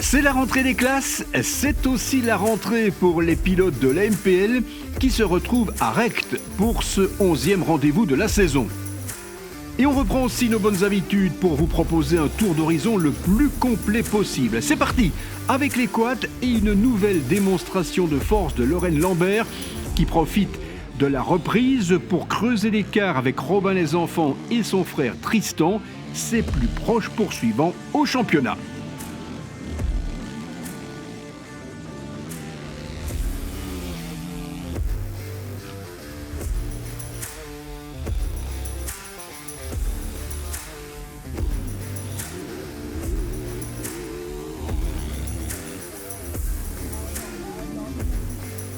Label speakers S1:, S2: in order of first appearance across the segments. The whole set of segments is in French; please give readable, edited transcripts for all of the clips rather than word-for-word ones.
S1: C'est la rentrée des classes, c'est aussi la rentrée pour les pilotes de la MPL qui se retrouvent à Rect pour ce 11e rendez-vous de la saison. Et on reprend aussi nos bonnes habitudes pour vous proposer un tour d'horizon le plus complet possible. C'est parti avec les quads et une nouvelle démonstration de force de Lorraine Lambert qui profite de la reprise pour creuser l'écart avec Robin les Enfants et son frère Tristan, ses plus proches poursuivants au championnat.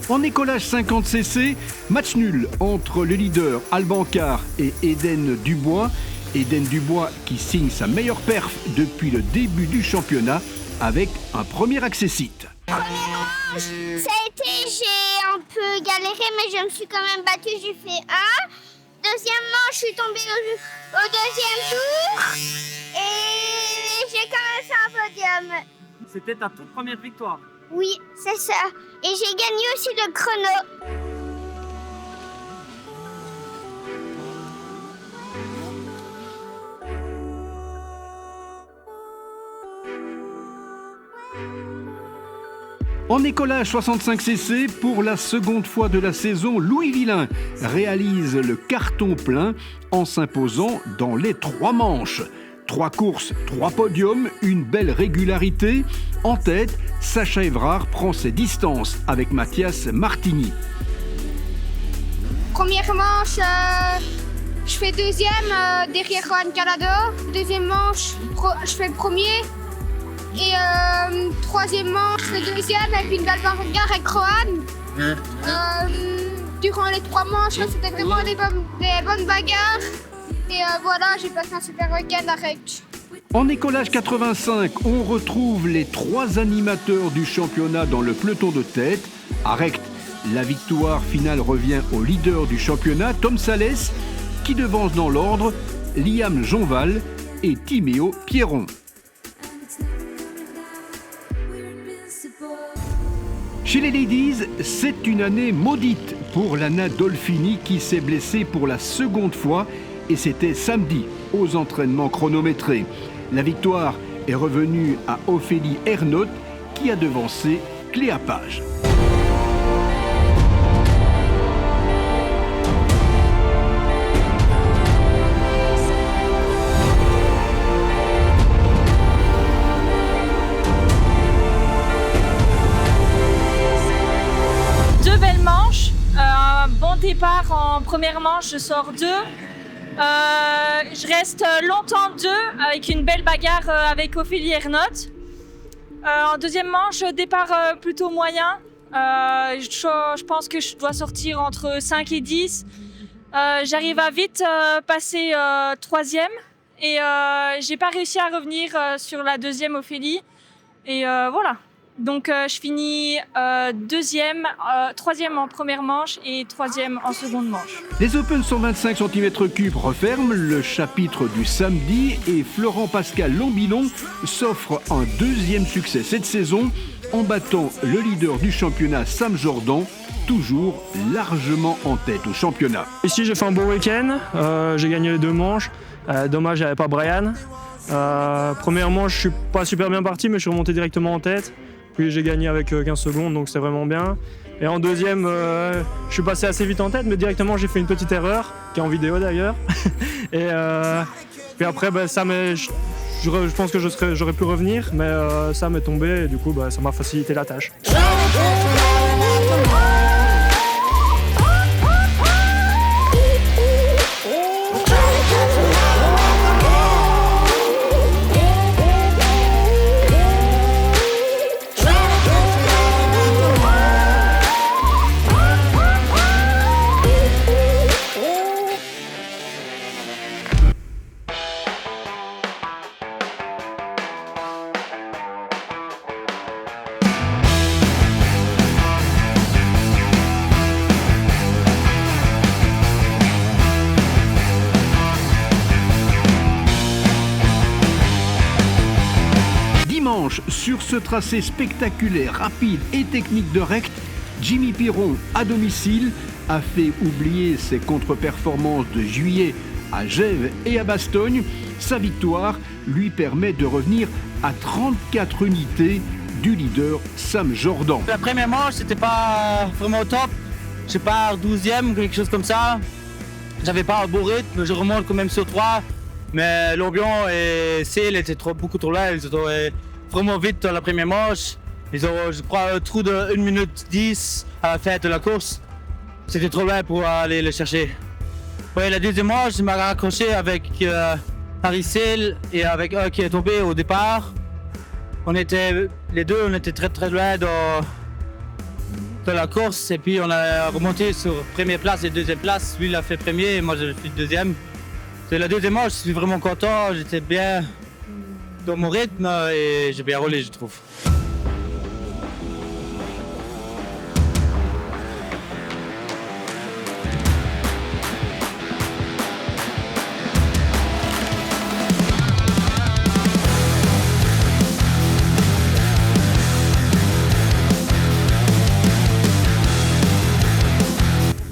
S1: En écolage 50cc, match nul entre le leader Albancard et Eden Dubois. Eden Dubois qui signe sa meilleure perf depuis le début du championnat avec un premier accessite.
S2: Ça a été, j'ai un peu galéré, mais je me suis quand même battue, j'ai fait un. Deuxièmement, je suis tombée au deuxième tour et j'ai quand même fait un podium.
S3: C'était ta toute première victoire.
S2: Oui, c'est ça. Et j'ai gagné aussi le chrono.
S1: En écolage 65cc, pour la seconde fois de la saison, Louis Villain réalise le carton plein en s'imposant dans les 3 manches. 3 courses, 3 podiums, une belle régularité. En tête, Sacha Évrard prend ses distances avec Mathias Martini.
S4: Première manche, je fais deuxième derrière Juan Calado. Deuxième manche, je fais le premier. Et troisième manche, je fais deuxième avec une belle bagarre avec Rohan. Durant les 3 manches, c'était vraiment des bonnes bagarres. Et voilà, j'ai passé un super week-end à Rect.
S1: En écolage 85, on retrouve les 3 animateurs du championnat dans le peloton de tête. À Rect, la victoire finale revient au leader du championnat, Tom Salès, qui devance dans l'ordre Liam Jonval et Timéo Pierron. Chez les ladies, c'est une année maudite pour Lana Dolfini qui s'est blessée pour la seconde fois et c'était samedi aux entraînements chronométrés. La victoire est revenue à Ophélie Ernotte qui a devancé Cléa Page.
S5: Deux belles manches, bon départ en première manche, je sors 2. Je reste longtemps 2 avec une belle bagarre avec Ophélie Ernotte. En deuxième manche, départ plutôt moyen. Je pense que je dois sortir entre 5 et 10. J'arrive à vite passer 3e et j'ai pas réussi à revenir sur la deuxième Ophélie. Et voilà. Donc je finis 2e, 3e en première manche et 3e en seconde manche.
S1: Les Open 125 cm3 referment le chapitre du samedi et Florent Pascal Lambilon s'offre un 2e succès cette saison en battant le leader du championnat Sam Jordan toujours largement en tête au championnat.
S6: Ici j'ai fait un beau week-end, j'ai gagné les 2 manches, dommage il n'y avait pas Brian. Première manche je suis pas super bien parti mais je suis remonté directement en tête, puis j'ai gagné avec 15 secondes donc c'est vraiment bien. Et en deuxième je suis passé assez vite en tête mais directement j'ai fait une petite erreur, qui est en vidéo d'ailleurs. Et puis après je pense que j'aurais pu revenir mais ça m'est tombé et du coup ça m'a facilité la tâche.
S1: Sur ce tracé spectaculaire, rapide et technique de Recht, Jimmy Piron, à domicile, a fait oublier ses contre-performances de juillet à Gèves et à Bastogne. Sa victoire lui permet de revenir à 34 unités du leader Sam Jordan.
S7: La première manche, c'était pas vraiment au top. Je pars 12e ou quelque chose comme ça. J'avais pas un beau rythme, je remonte quand même sur 3. Mais Lorient et Cél étaient beaucoup trop là. Ils étaient vraiment vite dans la première manche. Ils ont, je crois, un trou de 1 minute 10 à la fin de la course. C'était trop loin pour aller le chercher. Ouais, la deuxième manche, je m'ai raccroché avec Paris Cél et avec un qui est tombé au départ. Les deux, on était très loin dans la course et puis on a remonté sur première place et deuxième place. Lui, il a fait premier et moi, je suis deuxième. C'est la deuxième manche, je suis vraiment content. J'étais bien dans mon rythme et j'ai bien roulé, je trouve.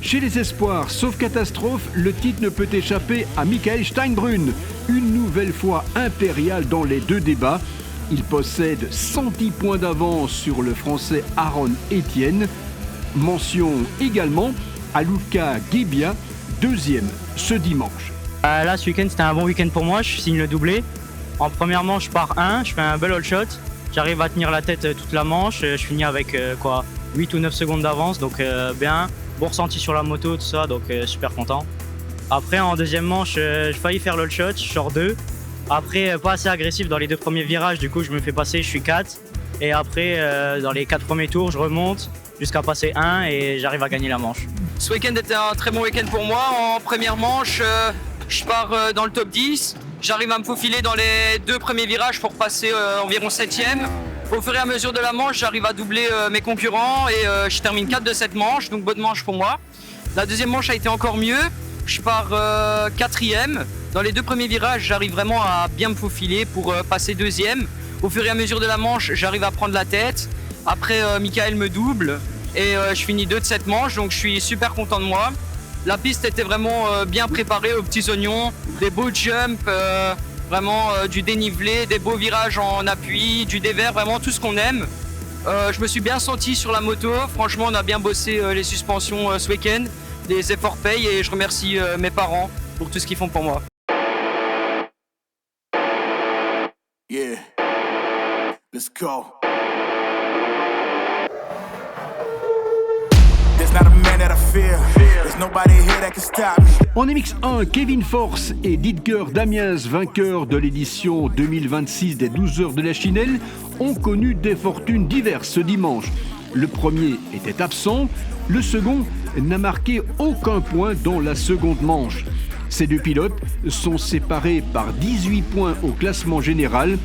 S1: Chez les espoirs, sauf catastrophe, le titre ne peut échapper à Michael Steinbrunn. Une nouvelle fois impérial dans les 2 débats. Il possède 110 points d'avance sur le français Aaron Etienne. Mention également à Luca Ghebia, 2e ce dimanche.
S8: Là, ce week-end, c'était un bon week-end pour moi. Je signe le doublé. En première manche, je pars 1, je fais un bel all shot. J'arrive à tenir la tête toute la manche. Je finis avec 8 ou 9 secondes d'avance, donc bien. Bon ressenti sur la moto, tout ça, donc super content. Après, en deuxième manche, j'ai failli faire l'all shot, je sors 2. Après, pas assez agressif dans les 2 premiers virages, du coup, je me fais passer, je suis 4. Et après, dans les 4 premiers tours, je remonte jusqu'à passer 1 et j'arrive à gagner la manche.
S9: Ce week-end était un très bon week-end pour moi. En première manche, je pars dans le top 10. J'arrive à me faufiler dans les 2 premiers virages pour passer environ 7e. Au fur et à mesure de la manche, j'arrive à doubler mes concurrents et je termine 4 de cette manche, donc bonne manche pour moi. La deuxième manche a été encore mieux. Je pars 4e. Dans les 2 premiers virages, j'arrive vraiment à bien me faufiler pour passer 2e. Au fur et à mesure de la manche, j'arrive à prendre la tête. Après, Michael me double et je finis 2 de cette manche, donc je suis super content de moi. La piste était vraiment bien préparée aux petits oignons, des beaux jumps, vraiment du dénivelé, des beaux virages en appui, du dévers, vraiment tout ce qu'on aime. Je me suis bien senti sur la moto. Franchement, on a bien bossé les suspensions ce week-end. Les efforts payent et je remercie mes parents pour tout ce qu'ils font pour moi.
S10: Yeah, let's go. There's not a man that I fear. There's nobody here that can stop me.
S1: En MX1, Kevin Force et Dietger Damiens, vainqueurs de l'édition 2026 des 12 heures de la Chinelle, ont connu des fortunes diverses ce dimanche. Le premier était absent, le second n'a marqué aucun point dans la seconde manche. Ces 2 pilotes sont séparés par 18 points au classement général.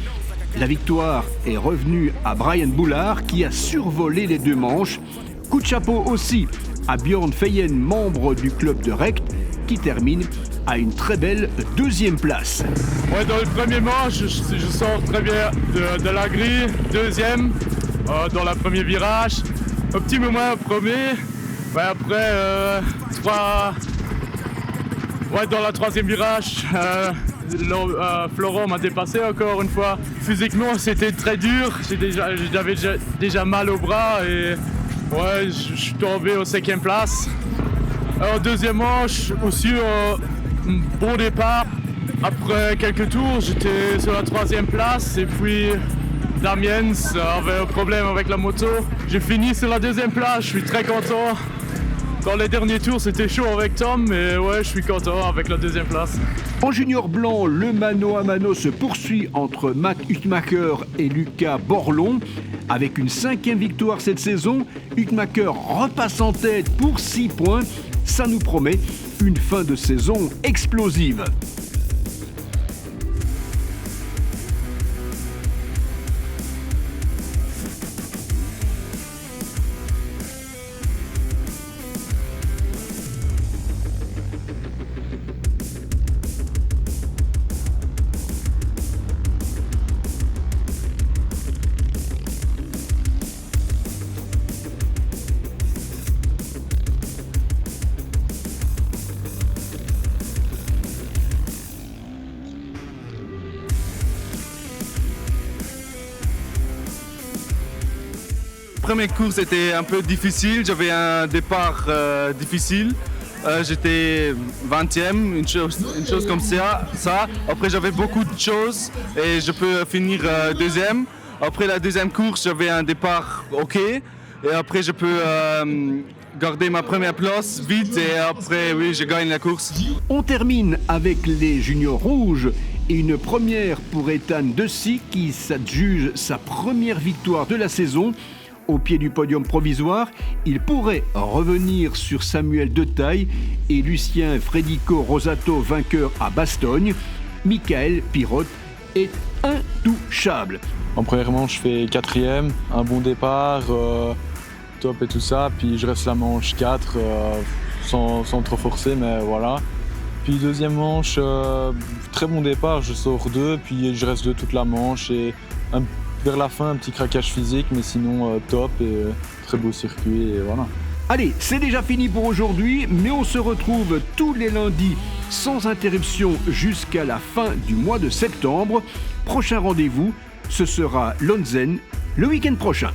S1: La victoire est revenue à Brian Boulard qui a survolé les 2 manches. Coup de chapeau aussi à Björn Feyen, membre du club de Recht, qui termine à une très belle 2e place.
S6: Ouais, dans le premier manche, je sors très bien de la grille, 2e dans le premier virage. Un petit moment premier,
S11: Ouais, après, dans la troisième virage, Florent m'a dépassé encore une fois. Physiquement, c'était très dur. J'avais déjà mal au bras et ouais, je suis tombé au 5e place. En deuxième manche, aussi bon départ. Après quelques tours, j'étais sur la 3e place et puis Damien avait un problème avec la moto. J'ai fini sur la 2e place, je suis très content. Dans les derniers tours, c'était chaud avec Tom, mais ouais, je suis content avec la 2e place.
S1: En junior blanc, le mano à mano se poursuit entre Matt Hüttmacher et Lucas Borlon. Avec une 5e victoire cette saison, Hüttmacher repasse en tête pour 6 points. Ça nous promet une fin de saison explosive.
S12: Première course était un peu difficile, j'avais un départ difficile. J'étais 20e, une chose comme ça. Après j'avais beaucoup de choses et je peux finir 2e. Après la 2e course, j'avais un départ ok. Et après je peux garder ma première place vite et après oui, je gagne la course.
S1: On termine avec les juniors rouges et une première pour Ethan Dessy qui s'adjuge sa première victoire de la saison. Au pied du podium provisoire, il pourrait revenir sur Samuel Detaille et Lucien Frédico Rosato vainqueur à Bastogne. Michael Pirotte est intouchable.
S13: En première manche, je fais 4e, un bon départ, top et tout ça. Puis je reste la manche 4 sans trop forcer, mais voilà. Puis deuxième manche, très bon départ, je sors 2, puis je reste 2 toute la manche. Et vers la fin, un petit craquage physique, mais sinon top et très beau circuit et voilà.
S1: Allez, c'est déjà fini pour aujourd'hui, mais on se retrouve tous les lundis sans interruption jusqu'à la fin du mois de septembre. Prochain rendez-vous, ce sera Lonzen le week-end prochain.